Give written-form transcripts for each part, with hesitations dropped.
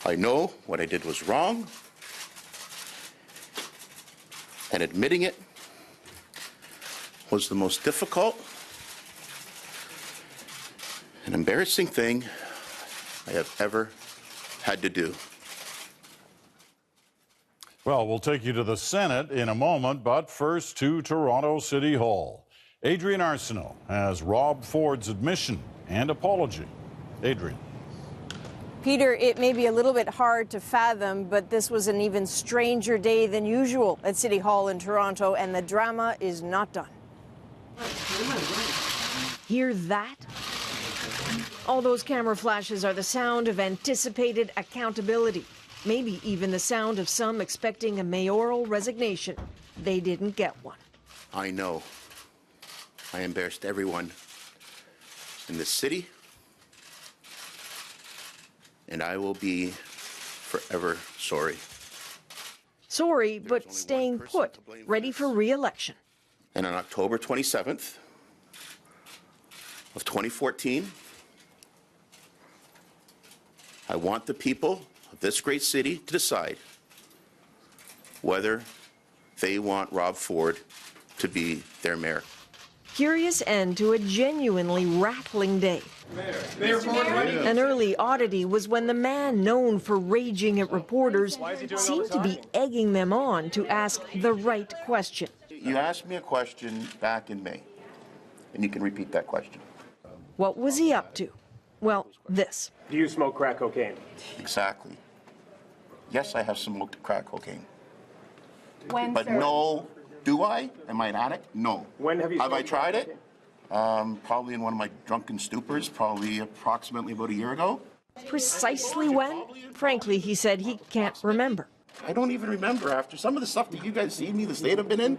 I know what I did was wrong, and admitting it was the most difficult and embarrassing thing I have ever had to do. Well, we'll take you to the Senate in a moment, but first to Toronto City Hall. Adrienne Arsenault has Rob Ford's admission and apology. Adrienne. Peter, it may be a little bit hard to fathom, but this was an even stranger day than usual at City Hall in Toronto, and the drama is not done. Hear that? All those camera flashes are the sound of anticipated accountability. Maybe even the sound of some expecting a mayoral resignation. They didn't get one. I know I embarrassed everyone in this city, and I will be forever sorry. Sorry, but staying put, ready for re-election. And on October 27th of 2014, I want the people of this great city to decide whether they want Rob Ford to be their mayor. Curious end to a genuinely rattling day. Mayor Ford, An early oddity was when the man known for raging at reporters seemed to be egging them on to ask the right question. You asked me a question back in May, and you can repeat that question. What was he up to? Well, this. do you smoke crack cocaine? Exactly. Yes, I have smoked crack cocaine. When, But sir? no, do I? Am I an addict? No. When have you Have I smoked tried crack it? Probably in one of my drunken stupors, probably approximately about a year ago. Precisely when? Frankly, he said he can't remember. I don't even remember after some of the stuff that you guys see me, the state I've been in.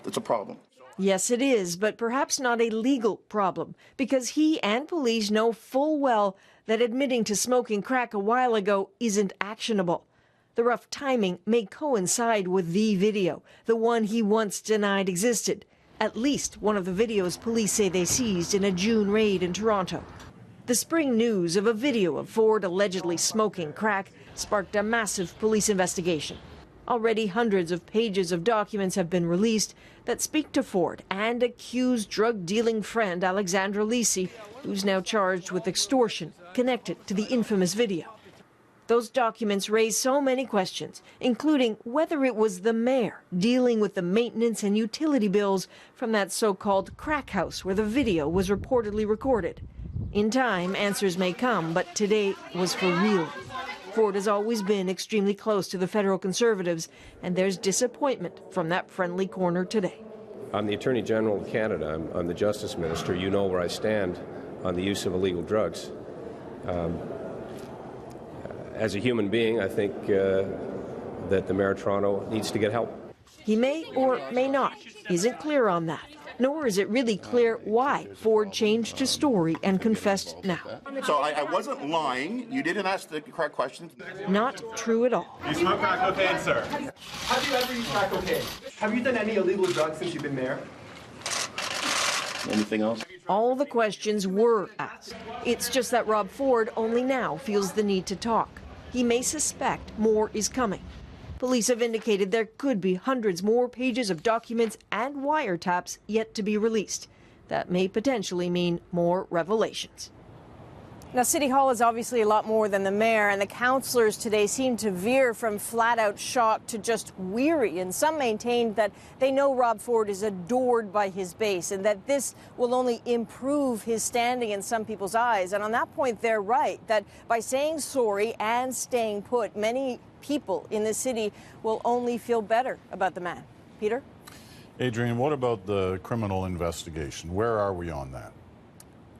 It's a problem. Yes, it is, but perhaps not a legal problem, because he and police know full well that admitting to smoking crack a while ago isn't actionable. The rough timing may coincide with the video, the one he once denied existed. At least one of the videos police say they seized in a June raid in Toronto. The spring news of a video of Ford allegedly smoking crack sparked a massive police investigation. Already hundreds of pages of documents have been released that speak to Ford and accused drug-dealing friend Alexandra Lisi, who's now charged with extortion connected to the infamous video. Those documents raise so many questions, including whether it was the mayor dealing with the maintenance and utility bills from that so-called crack house where the video was reportedly recorded. In time, answers may come, but today was for real. Ford has always been extremely close to the federal Conservatives, and there's disappointment from that friendly corner today. I'm the Attorney General of Canada. I'm the Justice Minister. You know where I stand on the use of illegal drugs. As a human being, I think that the Mayor of Toronto needs to get help. He may or may not, isn't clear on that. Nor is it really clear why Ford changed his story and confessed now. So I wasn't lying. You didn't ask the correct question. Not true at all. You smoke crack cocaine, sir? Have you ever used crack cocaine? Have you done any illegal drugs since you've been mayor? Anything else? All the questions were asked. It's just that Rob Ford only now feels the need to talk. He may suspect more is coming. Police have indicated there could be hundreds more pages of documents and wiretaps yet to be released. That may potentially mean more revelations. Now, City Hall is obviously a lot more than the mayor, and the councillors today seem to veer from flat-out shock to just weary, and some maintained that they know Rob Ford is adored by his base and that this will only improve his standing in some people's eyes. And on that point, they're right, that by saying sorry and staying put, many people in the city will only feel better about the man. Peter? Adrienne, what about the criminal investigation? Where are we on that?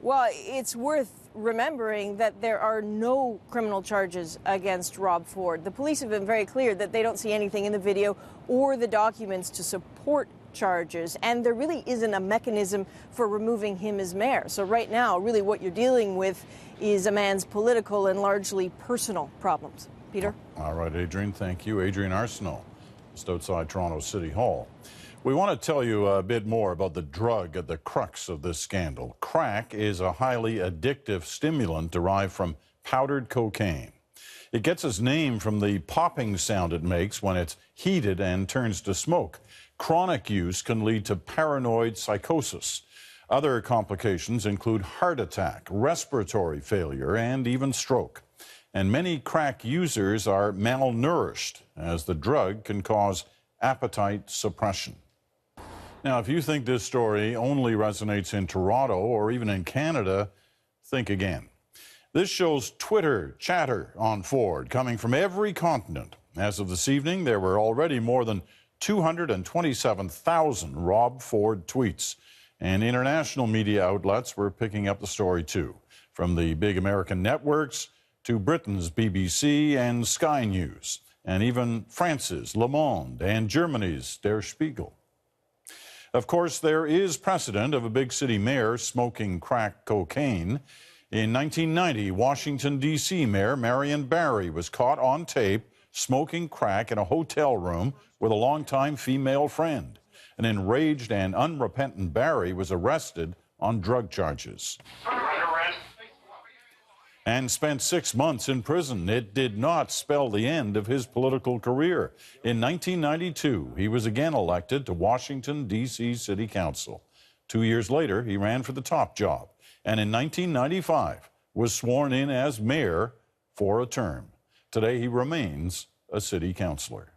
Well, it's worth remembering that there are no criminal charges against Rob Ford. The police have been very clear that they don't see anything in the video or the documents to support charges, and there really isn't a mechanism for removing him as mayor. So right now, really what you're dealing with is a man's political and largely personal problems. Peter? All right, Adrienne, thank you. Adrienne Arsenault, just outside Toronto City Hall. We want to tell you a bit more about the drug at the crux of this scandal. Crack is a highly addictive stimulant derived from powdered cocaine. It gets its name from the popping sound it makes when it's heated and turns to smoke. Chronic use can lead to paranoid psychosis. Other complications include heart attack, respiratory failure, and even stroke. And many crack users are malnourished, as the drug can cause appetite suppression. Now, if you think this story only resonates in Toronto or even in Canada, think again. This shows Twitter chatter on Ford coming from every continent. As of this evening, there were already more than 227,000 Rob Ford tweets. And international media outlets were picking up the story too, from the big American networks to Britain's BBC and Sky News, and even France's Le Monde and Germany's Der Spiegel. Of course, there is precedent of a big city mayor smoking crack cocaine. In 1990, Washington, D.C. Mayor Marion Barry was caught on tape smoking crack in a hotel room with a longtime female friend. An enraged and unrepentant Barry was arrested on drug charges and spent 6 months in prison. It did not spell the end of his political career. In 1992, he was again elected to Washington, D.C. City Council. 2 years later, he ran for the top job, and in 1995 was sworn in as mayor for a term. Today, he remains a city councilor.